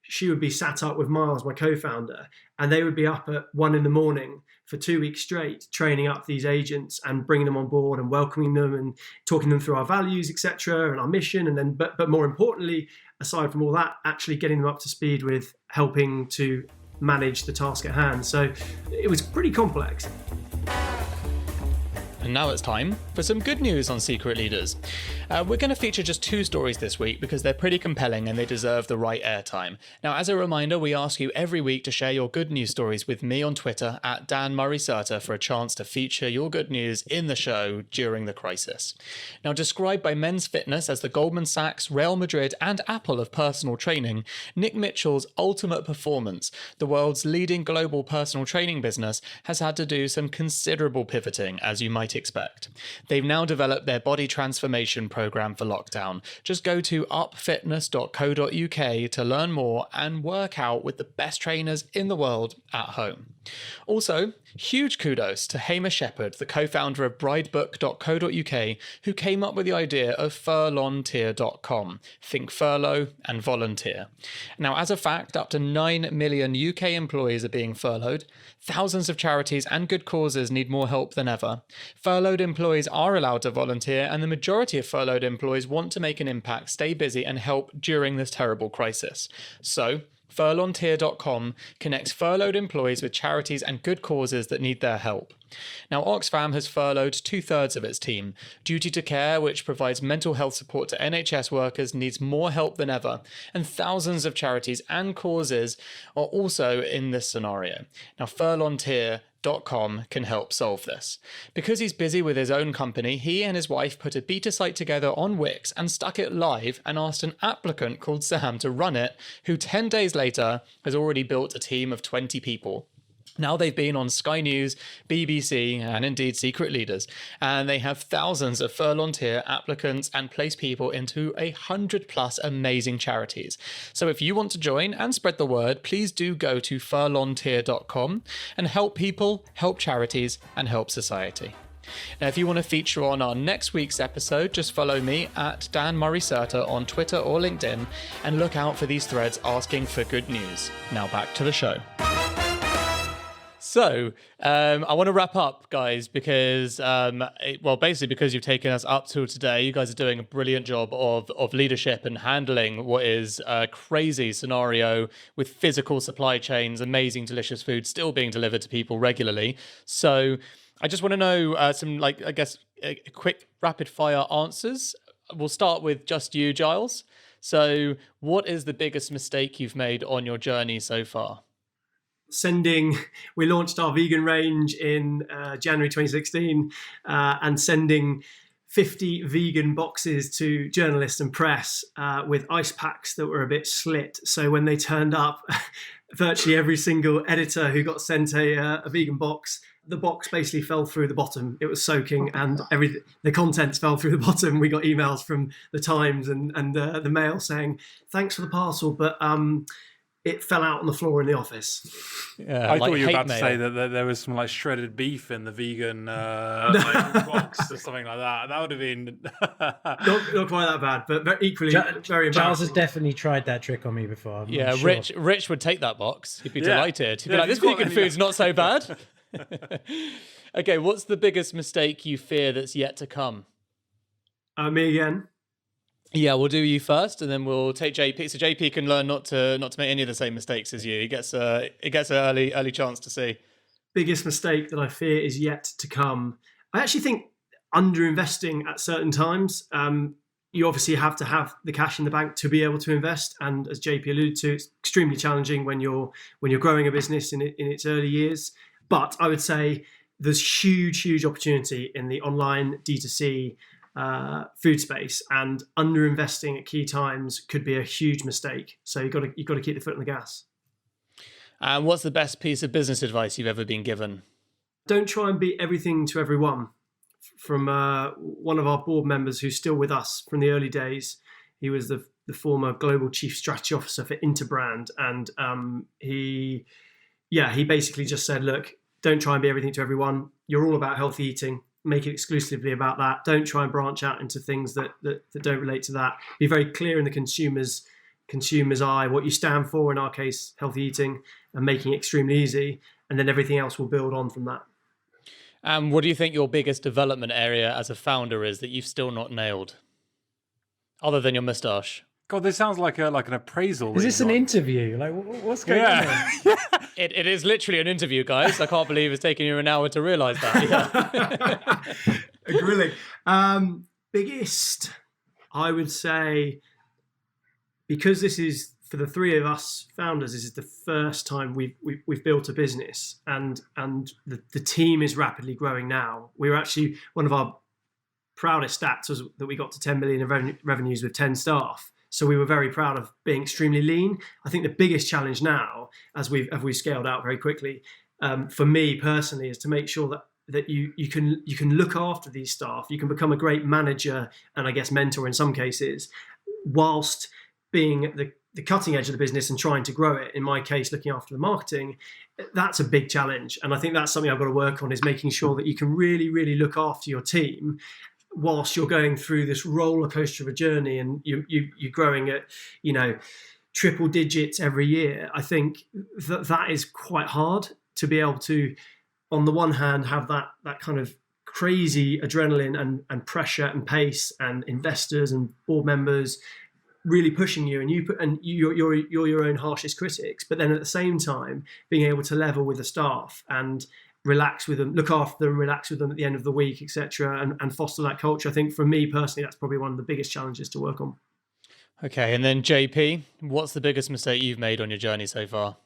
she would be sat up with Miles, my co-founder, and they would be up at 1 a.m. for 2 weeks straight, training up these agents and bringing them on board and welcoming them and talking them through our values, etc., and our mission. And then, but more importantly, aside from all that, actually getting them up to speed with helping to manage the task at hand. So it was pretty complex. And now it's time for some good news on Secret Leaders. We're going to feature just 2 stories this week because they're pretty compelling and they deserve the right airtime. Now, as a reminder, we ask you every week to share your good news stories with me on Twitter at Dan Murray-Serter for a chance to feature your good news in the show during the crisis. Now, described by Men's Fitness as the Goldman Sachs, Real Madrid and Apple of personal training, Nick Mitchell's Ultimate Performance, the world's leading global personal training business, has had to do some considerable pivoting, as you might expect. They've now developed their body transformation program for lockdown. Just go to upfitness.co.uk to learn more and work out with the best trainers in the world at home. Also, huge kudos to Hamish Shepherd, the co-founder of bridebook.co.uk, who came up with the idea of furlontier.com. Think furlough and volunteer. Now, as a fact, up to 9 million UK employees are being furloughed. Thousands of charities and good causes need more help than ever. Furloughed employees are allowed to volunteer, and the majority of furloughed employees want to make an impact, stay busy, and help during this terrible crisis. So, furlontier.com connects furloughed employees with charities and good causes that need their help. Now, Oxfam has furloughed 2/3 of its team. Duty to Care, which provides mental health support to NHS workers, needs more help than ever, and thousands of charities and causes are also in this scenario. Now, furlontier.com can help solve this. Because he's busy with his own company, he and his wife put a beta site together on Wix and stuck it live and asked an applicant called Sam to run it, who 10 days later has already built a team of 20 people. Now they've been on Sky News, BBC, and indeed Secret Leaders, and they have thousands of Furlontier applicants and place people into 100+ amazing charities. So if you want to join and spread the word, please do go to furlontier.com and help people, help charities, and help society. Now, if you want to feature on our next week's episode, just follow me at Dan Murray-Serter on Twitter or LinkedIn and look out for these threads asking for good news. Now back to the show. So, I want to wrap up, guys, because, basically because you've taken us up till today, you guys are doing a brilliant job of leadership and handling what is a crazy scenario with physical supply chains, amazing, delicious food still being delivered to people regularly. So, I just want to know some, quick rapid fire answers. We'll start with just you, Giles. So, what is the biggest mistake you've made on your journey so far? We launched our vegan range in January 2016 and sending 50 vegan boxes to journalists and press with ice packs that were a bit slit. So when they turned up, virtually every single editor who got sent a vegan box, the box basically fell through the bottom. It was soaking and the contents fell through the bottom. We got emails from the Times and the Mail saying, thanks for the parcel, but it fell out on the floor in the office. Yeah, I like thought you were hate about to mail. say that there was some like shredded beef in the vegan like, box or something like that. That would have been Not quite that bad, but very Charles has embarrassing. definitely tried that trick on me before. I'm Yeah, sure. Rich would take that box. He'd be Yeah. delighted. He'd be Yeah, like, if this you've got vegan any- food's not so bad. Okay, what's the biggest mistake you fear that's yet to come? Me again. Yeah, we'll do you first, and then we'll take JP. So JP can learn not to make any of the same mistakes as you. He gets an early chance to see. Biggest mistake that I fear is yet to come. I actually think underinvesting at certain times. You obviously have to have the cash in the bank to be able to invest, and as JP alluded to, it's extremely challenging when you're growing a business in its early years. But I would say there's huge opportunity in the online D2C food space, and underinvesting at key times could be a huge mistake. So you've got to keep the foot on the gas. And what's the best piece of business advice you've ever been given? Don't try and be everything to everyone. From one of our board members who's still with us from the early days. He was the former global chief strategy officer for Interbrand, and he basically just said, look, don't try and be everything to everyone. You're all about healthy eating. Make it exclusively about that. Don't try and branch out into things that don't relate to that. Be very clear in the consumer's eye what you stand for, in our case, healthy eating, and making it extremely easy. And then everything else will build on from that. What do you think your biggest development area as a founder is that you've still not nailed? Other than your moustache. God, this sounds like an appraisal. Is this an interview? Like, what's going on here? It is literally an interview, guys. I can't believe it's taken you an hour to realise that. Yeah. Grilling. Biggest, I would say, because this is, for the three of us founders, this is the first time we've built a business, and the team is rapidly growing now. We were actually, one of our proudest stats was that we got to 10 million in revenues with 10 staff. So we were very proud of being extremely lean. I think the biggest challenge now, as we've scaled out very quickly, for me personally, is to make sure that you can look after these staff. You can become a great manager and, I guess, mentor in some cases, whilst being the cutting edge of the business and trying to grow it. In my case, looking after the marketing, that's a big challenge. And I think that's something I've got to work on, is making sure that you can really look after your team whilst you're going through this roller coaster of a journey, and you're growing at, triple digits every year. I think that is quite hard to be able to, on the one hand, have that kind of crazy adrenaline and pressure and pace, and investors and board members really pushing you, and you're your own harshest critics. But then at the same time, being able to level with the staff and relax with them, look after them, relax with them at the end of the week, etc., and foster that culture. I think for me personally, that's probably one of the biggest challenges to work on. Okay, and then JP, what's the biggest mistake you've made on your journey so far?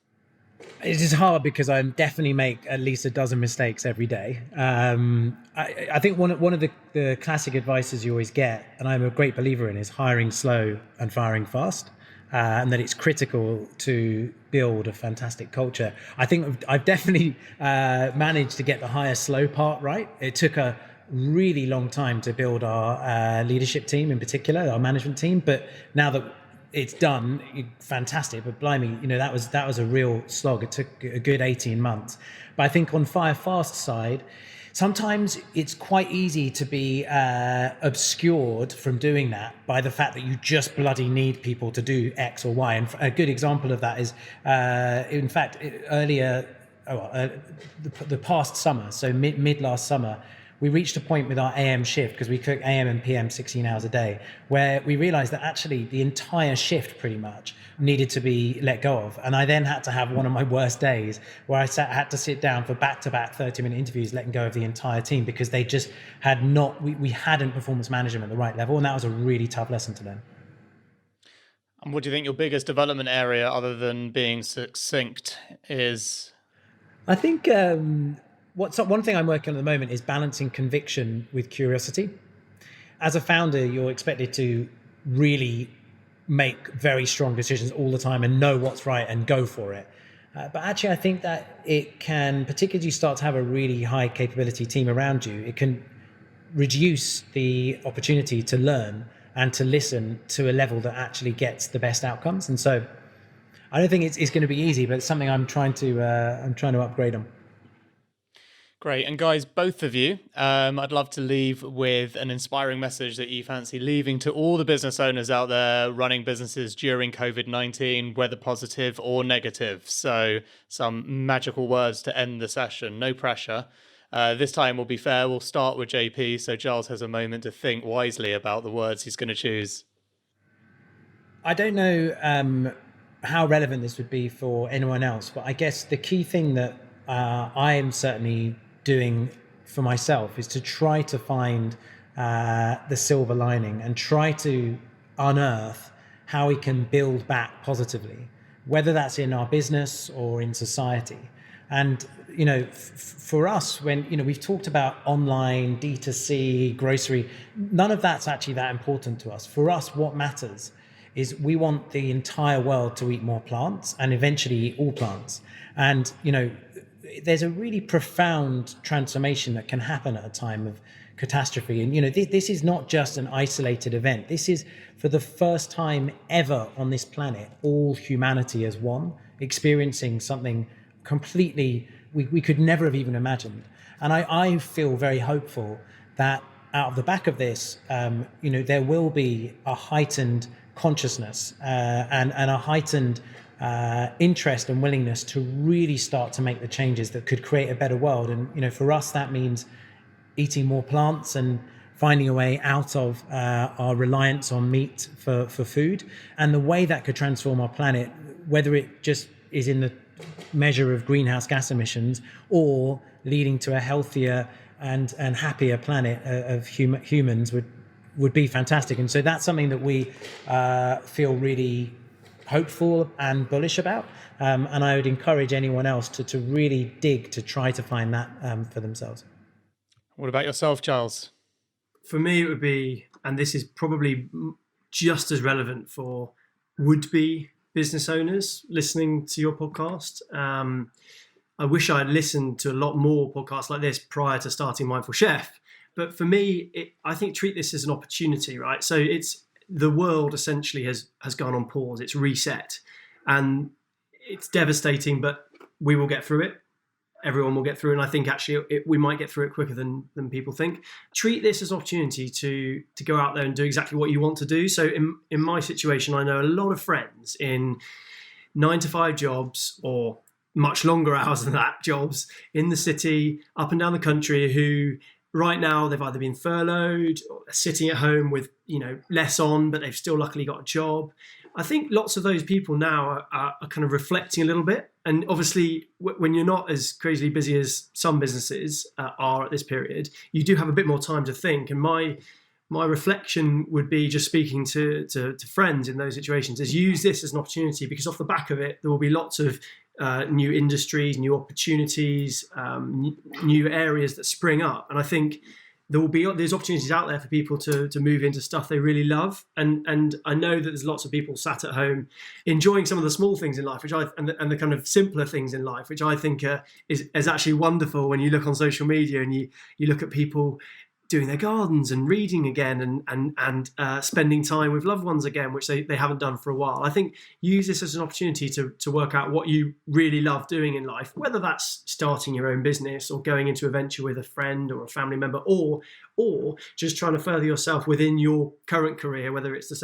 It is hard because I definitely make at least a dozen mistakes every day. I think one of the classic advices you always get, and I'm a great believer in, is hiring slow and firing fast. And that it's critical to build a fantastic culture. I think I've definitely managed to get the hire slow part right. It took a really long time to build our leadership team, in particular, our management team. But now that it's done, fantastic. But blimey, that was a real slog. It took a good 18 months. But I think on fire fast side, sometimes it's quite easy to be obscured from doing that by the fact that you just bloody need people to do X or Y. And a good example of that is, in fact, earlier, the past summer, so mid last summer, we reached a point with our AM shift, because we cook AM and PM 16 hours a day, where we realized that actually the entire shift pretty much needed to be let go of. And I then had to have one of my worst days where I had to sit down for back-to-back 30-minute interviews, letting go of the entire team, because they just had not, we hadn't performance management at the right level. And that was a really tough lesson to learn. And what do you think your biggest development area, other than being succinct, is? I think one thing I'm working on at the moment is balancing conviction with curiosity. As a founder, you're expected to really make very strong decisions all the time and know what's right and go for it. But actually, I think that it can, particularly as you start to have a really high capability team around you, it can reduce the opportunity to learn and to listen to a level that actually gets the best outcomes. And so I don't think it's going to be easy, but it's something I'm trying to upgrade on. Great. And guys, both of you, I'd love to leave with an inspiring message that you fancy leaving to all the business owners out there running businesses during COVID-19, whether positive or negative. So some magical words to end the session. No pressure. This time we'll be fair. We'll start with JP. So Giles has a moment to think wisely about the words he's going to choose. I don't know how relevant this would be for anyone else, but I guess the key thing that I am certainly doing for myself is to try to find the silver lining and try to unearth how we can build back positively, whether that's in our business or in society. And for us, when we've talked about online, D2C, grocery, none of that's actually that important to us. For us, what matters is we want the entire world to eat more plants and eventually eat all plants. And there's a really profound transformation that can happen at a time of catastrophe. And this is not just an isolated event. This is, for the first time ever on this planet, all humanity as one, experiencing something completely we could never have even imagined. And I feel very hopeful that out of the back of this, there will be a heightened consciousness and a heightened interest and willingness to really start to make the changes that could create a better world. And for us, that means eating more plants and finding a way out of our reliance on meat for food, and the way that could transform our planet, whether it just is in the measure of greenhouse gas emissions or leading to a healthier and happier planet of humans would be fantastic. And so that's something that we feel really hopeful and bullish about. And I would encourage anyone else to really dig to try to find that for themselves. What about yourself, Giles? For me, it would be, and this is probably just as relevant for would-be business owners listening to your podcast. I wish I had listened to a lot more podcasts like this prior to starting Mindful Chef. But for me, I think treat this as an opportunity, right? So it's the world essentially has gone on pause. It's reset, and it's devastating, but we will get through it. Everyone will get through, and I think actually we might get through it quicker than people think. Treat this as an opportunity to go out there and do exactly what you want to do. So in my situation, I know a lot of friends in 9-to-5 jobs or much longer hours than that jobs in the city, up and down the country, who right now they've either been furloughed or sitting at home with less on, but they've still luckily got a job. I think lots of those people now are kind of reflecting a little bit. And obviously, when you're not as crazily busy as some businesses are at this period, you do have a bit more time to think. And my reflection would be, just speaking to friends in those situations, is use this as an opportunity, because off the back of it, there will be lots of new industries, new opportunities, new areas that spring up. And I think there's opportunities out there for people to move into stuff they really love. And I know that there's lots of people sat at home enjoying some of the small things in life, and the kind of simpler things in life, which I think is actually wonderful when you look on social media and you look at people doing their gardens and reading again and spending time with loved ones again, which they haven't done for a while. I think use this as an opportunity to work out what you really love doing in life, whether that's starting your own business or going into a venture with a friend or a family member, or just trying to further yourself within your current career, whether it's the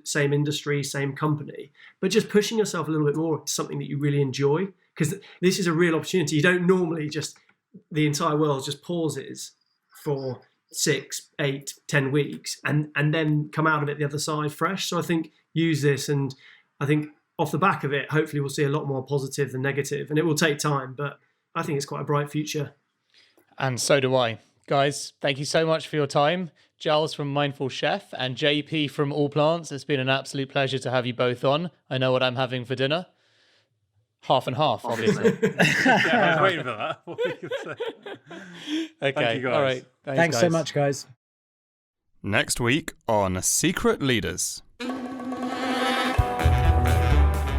same industry, same company, but just pushing yourself a little bit more to something that you really enjoy, because this is a real opportunity. You don't normally the entire world just pauses for 6, 8, 10 weeks and then come out of it the other side fresh. So I think use this, and I think off the back of it, hopefully we'll see a lot more positive than negative, and it will take time, but I think it's quite a bright future. And so do I. Guys, thank you so much for your time. Giles from Mindful Chef and JP from Allplants. It's been an absolute pleasure to have you both on. I know what I'm having for dinner. Half and half, obviously. Yeah, I was waiting for that. What were you gonna say? Okay, Thank you, guys. all right. Thanks guys. so much, guys. Next week on Secret Leaders.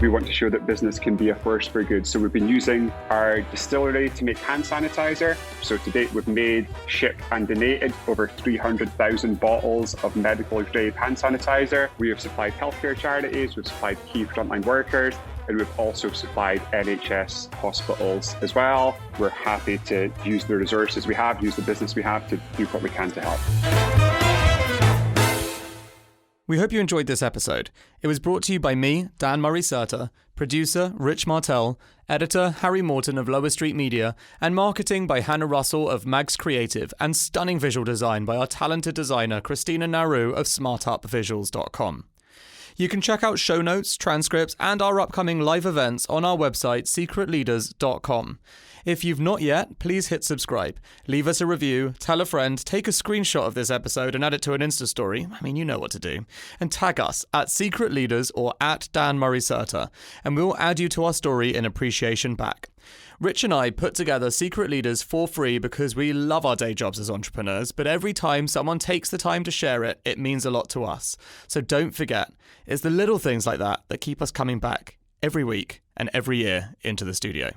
We want to show that business can be a force for good. So we've been using our distillery to make hand sanitizer. So to date, we've made, shipped and donated over 300,000 bottles of medical grade hand sanitizer. We have supplied healthcare charities, we've supplied key frontline workers. and we've also supplied NHS hospitals as well. We're happy to use the resources we have, use the business we have to do what we can to help. We hope you enjoyed this episode. It was brought to you by me, Dan Murray-Serter, producer Rich Martell, editor Harry Morton of Lower Street Media, and marketing by Hannah Russell of Mags Creative, and stunning visual design by our talented designer Christina Naru of smartupvisuals.com. You can check out show notes, transcripts, and our upcoming live events on our website, secretleaders.com. If you've not yet, please hit subscribe. Leave us a review, tell a friend, take a screenshot of this episode and add it to an Insta story. I mean, you know what to do. And tag us at Secret Leaders or at Dan Murray-Serter, and we'll add you to our story in appreciation back. Rich and I put together Secret Leaders for free because we love our day jobs as entrepreneurs, but every time someone takes the time to share it, it means a lot to us. So don't forget, it's the little things like that that keep us coming back every week and every year into the studio.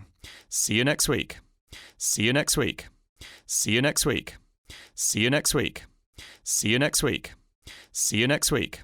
See you next week. See you next week. See you next week. See you next week. See you next week. See you next week.